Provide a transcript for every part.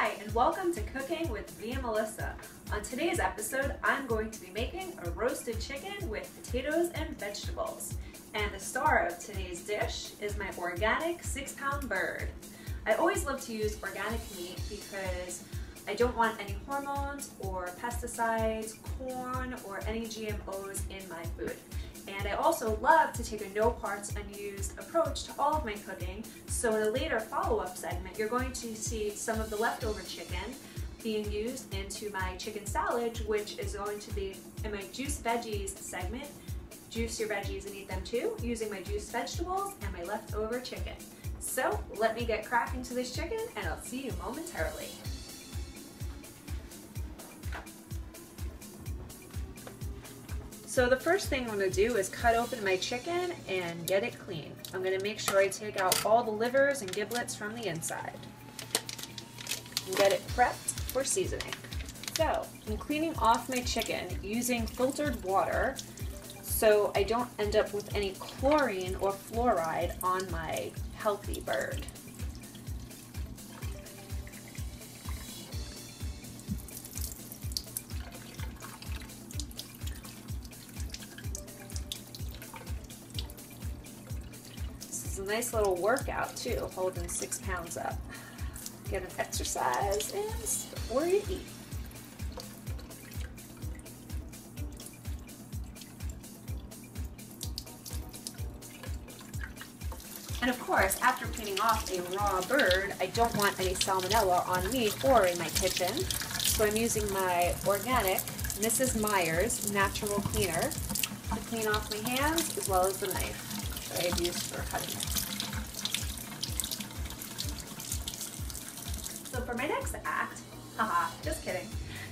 Hi, and welcome to Cooking with Via Melissa. On today's episode, I'm going to be making a roasted chicken with potatoes and vegetables. And the star of today's dish is my organic 6-pound bird. I always love to use organic meat because I don't want any hormones or pesticides, corn, or any GMOs in my food. And I also love to take a no parts unused approach to all of my cooking. So in a later follow-up segment, you're going to see some of the leftover chicken being used into my chicken salad, which is going to be in my juice veggies segment. Juice your veggies and eat them too, using my juiced vegetables and my leftover chicken. So let me get cracking to this chicken and I'll see you momentarily. So the first thing I'm going to do is cut open my chicken and get it clean. I'm going to make sure I take out all the livers and giblets from the inside and get it prepped for seasoning. So I'm cleaning off my chicken using filtered water so I don't end up with any chlorine or fluoride on my healthy bird. It's a nice little workout too, holding 6 pounds up. Get an exercise in before you eat. And of course, after cleaning off a raw bird, I don't want any salmonella on me or in my kitchen. So I'm using my organic Mrs. Meyer's natural cleaner to clean off my hands as well as the knife that I've used for cutting it. So for my next act, just kidding.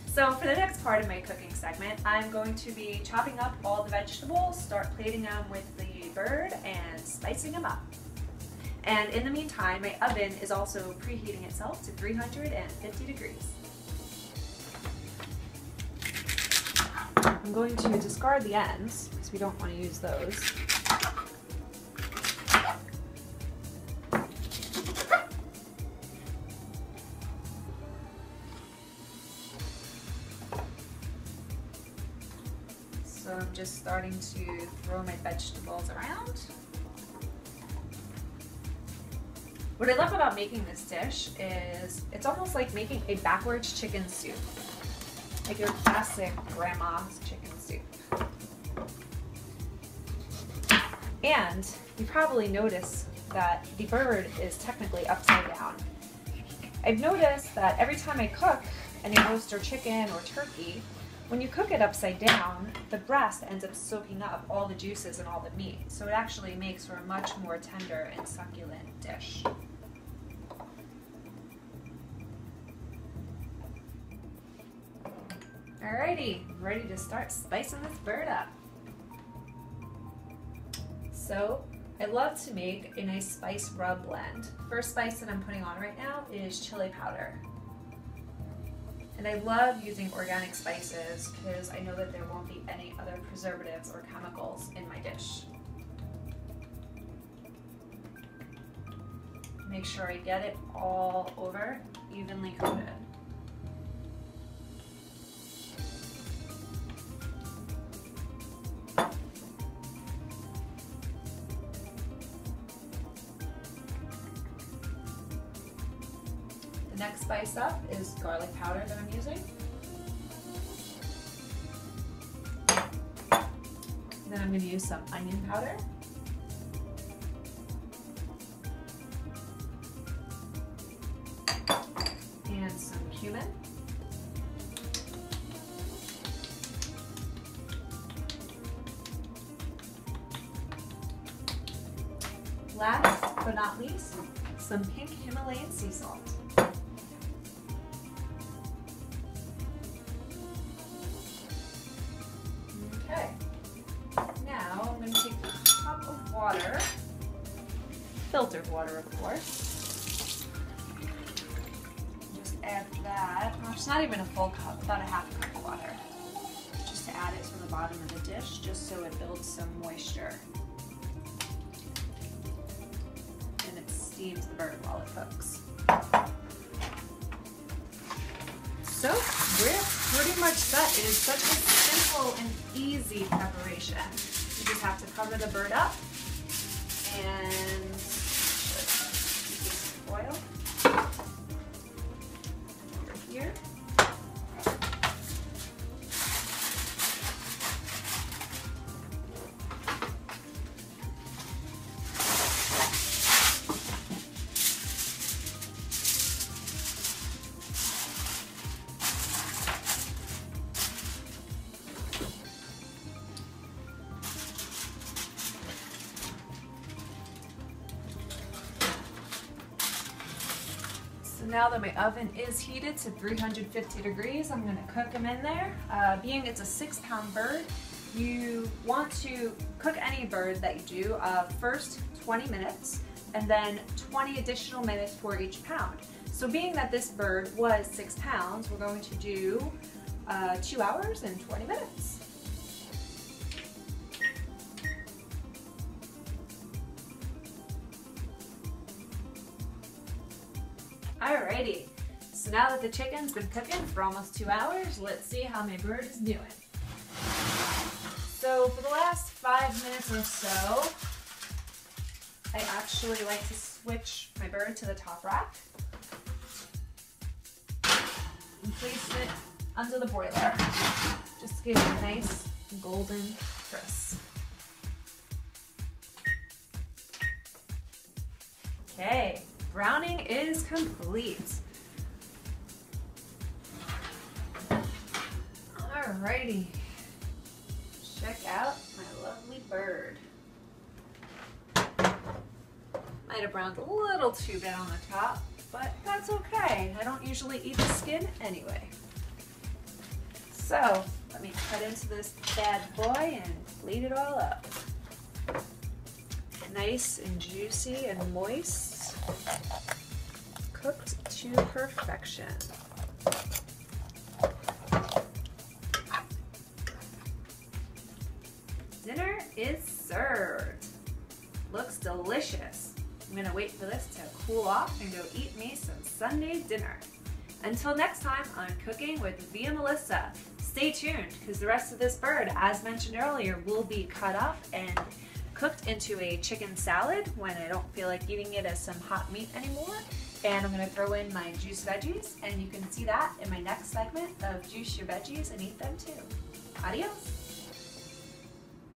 So for the next part of my cooking segment, I'm going to be chopping up all the vegetables, start plating them with the bird, and spicing them up. And in the meantime, my oven is also preheating itself to 350 degrees. I'm going to discard the ends because we don't want to use those. So I'm just starting to throw my vegetables around. What I love about making this dish is it's almost like making a backwards chicken soup, like your classic grandma's chicken soup. And you probably notice that the bird is technically upside down. I've noticed that every time I cook any roast or chicken or turkey, when you cook it upside down, the breast ends up soaking up all the juices and all the meat. So it actually makes for a much more tender and succulent dish. Alrighty, ready to start spicing this bird up. So I love to make a nice spice rub blend. First spice that I'm putting on right now is chili powder. And I love using organic spices because I know that there won't be any other preservatives or chemicals in my dish. Make sure I get it all over, evenly coated. The next spice up is garlic powder that I'm using. Then I'm going to use some onion powder. And some cumin. Last but not least, some pink Himalayan sea salt. Okay, now I'm going to take a cup of water, filtered water of course, just add that, well, it's not even a full cup, about a half cup of water, just to add it to the bottom of the dish, just so it builds some moisture. And it steams the bird while it cooks. So we're pretty much set. It is such a simple and easy preparation. You just have to cover the bird up and just oil over here. So now that my oven is heated to 350 degrees, I'm going to cook them in there. Being it's a 6-pound bird, you want to cook any bird that you do first 20 minutes and then 20 additional minutes for each pound. So being that this bird was 6 pounds, we're going to do 2 hours and 20 minutes. Alrighty, so now that the chicken's been cooking for almost 2 hours, let's see how my bird is doing. So for the last 5 minutes or so, I actually like to switch my bird to the top rack and place it under the broiler, just to give it a nice golden crisp. Okay. Browning is complete. Alrighty, check out my lovely bird. Might have browned a little too bit on the top, but that's okay. I don't usually eat the skin anyway. So let me cut into this bad boy and clean it all up. Nice and juicy and moist. Cooked to perfection. Dinner is served. Looks delicious. I'm gonna wait for this to cool off and go eat me some Sunday dinner. Until next time on Cooking with Via Melissa, stay tuned because the rest of this bird, as mentioned earlier, will be cut up and cooked into a chicken salad when I don't feel like eating it as some hot meat anymore. And I'm going to throw in my juice veggies, and you can see that in my next segment of Juice Your Veggies and Eat Them Too. Adios!